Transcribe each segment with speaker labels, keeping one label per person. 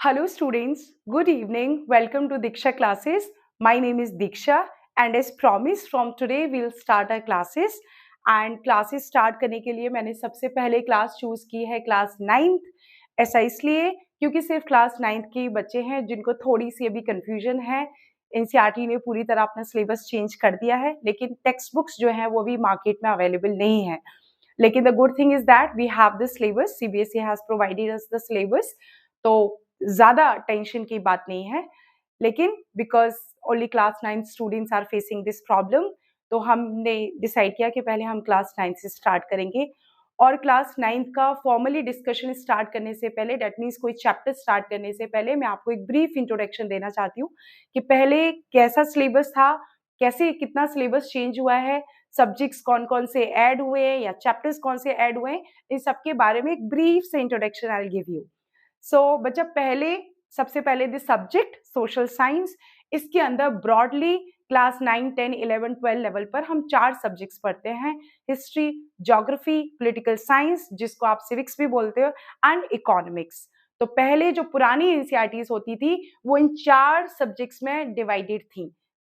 Speaker 1: Hello students, good evening. Welcome to Diksha classes. My name is Diksha and as promised from today we'll start our classes and classes start करने के लिए मैंने सबसे पहले class choose की है class 9th। ऐसा इसलिए क्योंकि सिर्फ क्लास 9th के बच्चे हैं जिनको थोड़ी सी अभी कंफ्यूजन है। एनसीईआरटी ने पूरी तरह अपना सिलेबस चेंज कर दिया है लेकिन टेक्स्ट बुक्स जो हैं वो भी मार्केट में अवेलेबल नहीं है। लेकिन the good thing is that we have the syllabus, CBSE has provided us the syllabus, तो ज़्यादा टेंशन की बात नहीं है। लेकिन because only class 9 students are facing this problem, तो हमने डिसाइड किया कि पहले हम क्लास 9 से स्टार्ट करेंगे। और क्लास 9 का फॉर्मली डिस्कशन स्टार्ट करने से पहले, डेट मीन्स कोई चैप्टर स्टार्ट करने से पहले मैं आपको एक ब्रीफ इंट्रोडक्शन देना चाहती हूँ कि पहले कैसा सिलेबस था, कैसे कितना सिलेबस चेंज हुआ है, सब्जेक्ट्स कौन कौन से ऐड हुए हैं या चैप्टर्स कौन से ऐड हुए हैं, इन सबके बारे में एक ब्रीफ से introduction I will give you. So बच्चा सबसे पहले द सब्जेक्ट सोशल साइंस, इसके अंदर ब्रॉडली क्लास 9, 10, 11, 12 लेवल पर हम 4 सब्जेक्ट्स पढ़ते हैं, हिस्ट्री, ज्योग्राफी, पॉलिटिकल साइंस जिसको आप सिविक्स भी बोलते हो, एंड इकोनॉमिक्स। तो पहले जो पुरानी एनसीईआरटीज होती थी वो इन 4 सब्जेक्ट्स में डिवाइडेड थी।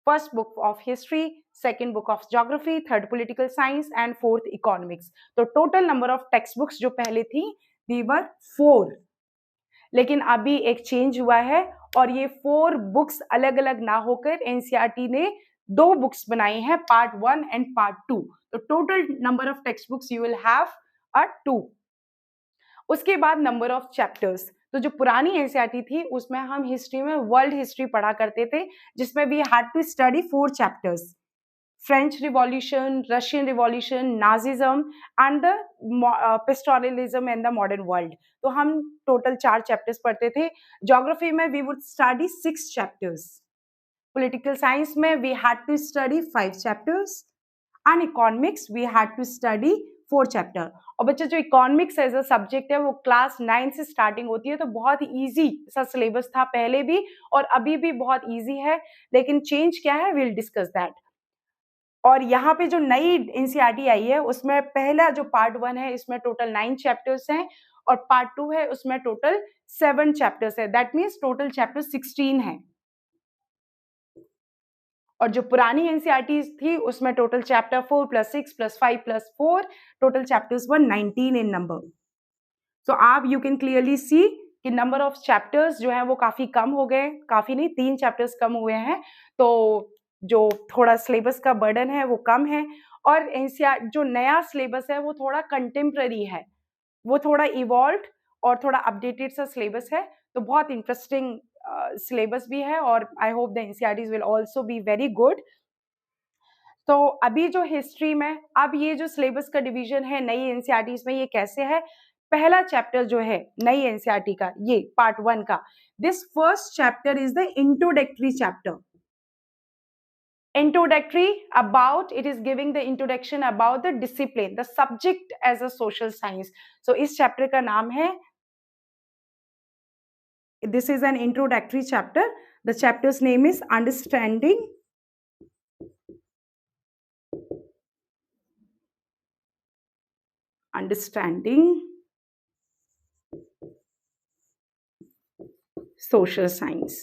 Speaker 1: First book of history, second book of geography, third political science and fourth economics. तो total number of text books जो पहले थी दी वर 4। लेकिन अभी एक चेंज हुआ है और ये 4 बुक्स अलग अलग ना होकर एनसीईआरटी ने 2 बुक्स बनाई हैं, पार्ट 1 एंड पार्ट 2। तो total number of text books you will have 2। उसके बाद नंबर ऑफ चैप्टर्स, तो जो पुरानी एनसीईआरटी थी उसमें हम हिस्ट्री में वर्ल्ड हिस्ट्री पढ़ा करते थे जिसमें we had to study 4 chapters, French Revolution, Russian Revolution, Nazism and the pastoralism and the modern world। तो हम टोटल 4 चैप्टर्स पढ़ते थे। ज्योग्राफी में we would study 6 chapters, political science में we had to study 5 chapters and economics we had to study 4 chapter. और बच्चे जो economics as a subject है वो क्लास 9 से स्टार्टिंग होती है, तो बहुत ईजी सा सिलेबस था पहले भी और अभी भी बहुत ईजी है, लेकिन चेंज क्या है विल डिस्कस दैट। और यहाँ पे जो नई एनसीईआरटी आई है उसमें पहला जो पार्ट 1 है इसमें टोटल 9 चैप्टर्स हैं और पार्ट 2 है उसमें टोटल 7 चैप्टर्स है, दैट मीन्स टोटल चैप्टर 16 है। और जो पुरानी एनसीईआरटी थी उसमें टोटल चैप्टर 4 + 6 + 5 + 4 टोटल चैप्टर्स वर 19 इन नंबर। तो आप यू कैन क्लियरली सी कि नंबर ऑफ चैप्टर्स जो है वो काफी कम हो गए, काफी नहीं 3 चैप्टर्स कम हुए हैं, तो जो थोड़ा सिलेबस का बर्डन है वो कम है। और एनसीईआर जो नया सिलेबस है वो थोड़ा कंटेम्प्ररी है, वो थोड़ा इवॉल्व और थोड़ा अपडेटेड सा सिलेबस है, तो बहुत इंटरेस्टिंग सिलेबस भी है और I hope the NCERTs will also be very good. तो अभी जो हिस्ट्री में अब ये जो सिलेबस का डिवीजन है नई एनसीईआरटीज में ये कैसे है, पहला चैप्टर जो है नई एनसीईआरटी का ये पार्ट 1 का, this first chapter is the introductory chapter. Introductory about, it is giving the introduction about the discipline, the subject as a social science। so इस चैप्टर का नाम है, this is an introductory chapter, the chapter's name is understanding social science।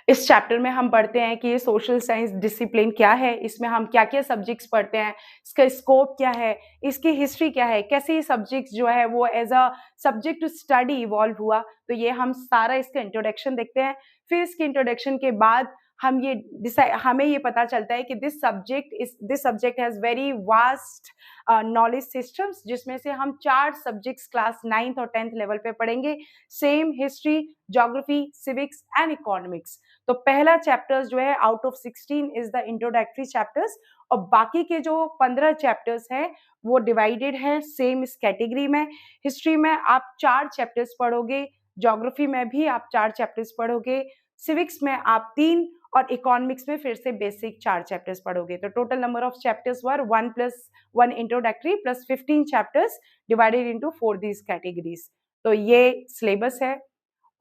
Speaker 1: इस chapter में हम पढ़ते हैं कि ये सोशल साइंस डिसिप्लिन क्या है, इसमें हम क्या क्या सब्जेक्ट्स पढ़ते हैं, इसका स्कोप क्या है, इसकी हिस्ट्री क्या है, कैसे ये सब्जेक्ट्स जो है वो as a subject to study evolve हुआ, तो ये हम सारा इसका इंट्रोडक्शन देखते हैं। फिर इसके इंट्रोडक्शन के बाद हमें ये पता चलता है कि this subject has very vast knowledge systems, जिसमें से हम 4 सब्जेक्ट्स क्लास 9th और 10th लेवल पे पढ़ेंगे, same history, geography, civics and economics. तो पहला चैप्टर्स जो है out of 16 is the introductory chapters, और बाकी के जो 15 चैप्टर्स हैं वो डिवाइडेड हैं सेम इस कैटेगरी में। हिस्ट्री में आप 4 चैप्टर्स पढ़ोगे, ज्योग्राफी में भी आप 4 चैप्टर्स पढ़ोगे, सिविक्स में आप 3 और इकोनॉमिक्स में फिर से बेसिक 4 चैप्टर्स पढ़ोगे। तो total number of chapters were 1 + 1 introductory plus 15 chapters divided into 4 these categories. तो ये सिलेबस है।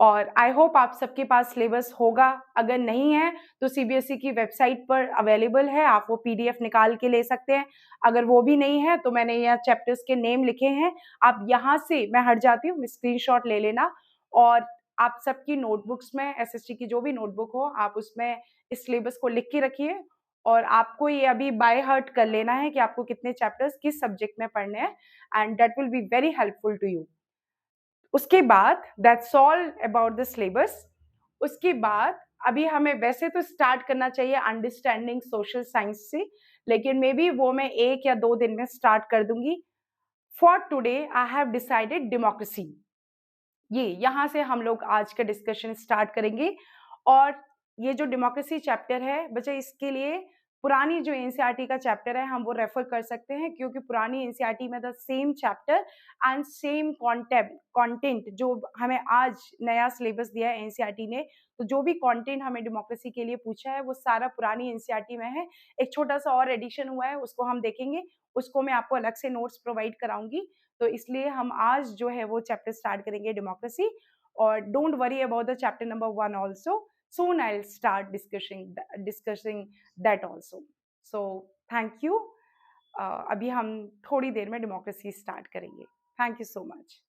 Speaker 1: और आई होप आप सबके पास सिलेबस होगा। अगर नहीं है तो सीबीएसई की वेबसाइट पर अवेलेबल है, आप वो पीडीएफ निकाल के ले सकते हैं। अगर वो भी नहीं है तो मैंने यहाँ चैप्टर्स के नेम लिखे हैं, आप यहाँ से, मैं हट जाती हूँ, स्क्रीनशॉट ले लेना और आप सबकी नोटबुक्स में, एसएसटी की जो भी नोटबुक हो, आप उसमें इस सिलेबस को लिख के रखिए और आपको ये अभी बाय हार्ट कर लेना है कि आपको कितने चैप्टर्स किस सब्जेक्ट में पढ़ने हैं, and that will be very helpful to you. उसके बाद that's all about the syllabus. उसके बाद अभी हमें वैसे तो स्टार्ट करना चाहिए अंडरस्टैंडिंग सोशल साइंस से, लेकिन मे बी वो मैं 1 या 2 दिन में स्टार्ट कर दूंगी। For today I have decided democracy. ये यहाँ से हम लोग आज का डिस्कशन स्टार्ट करेंगे। और ये जो डेमोक्रेसी चैप्टर है बच्चे, इसके लिए पुरानी जो एनसीईआरटी का चैप्टर है हम वो रेफर कर सकते हैं, क्योंकि पुरानी एनसीईआरटी में the same chapter and same content जो हमें आज नया सिलेबस दिया है एनसीईआरटी ने, तो जो भी कंटेंट हमें डेमोक्रेसी के लिए पूछा है वो सारा पुरानी एनसीईआरटी में है। एक छोटा सा और एडिशन हुआ है, उसको हम देखेंगे, उसको मैं आपको अलग से नोट्स प्रोवाइड कराऊंगी। तो इसलिए हम आज जो है वो चैप्टर स्टार्ट करेंगे डेमोक्रेसी। और don't worry about the chapter number 1 also, soon I'll start discussing that also. So thank you. अभी हम थोड़ी देर में डेमोक्रेसी स्टार्ट करेंगे। Thank you so much.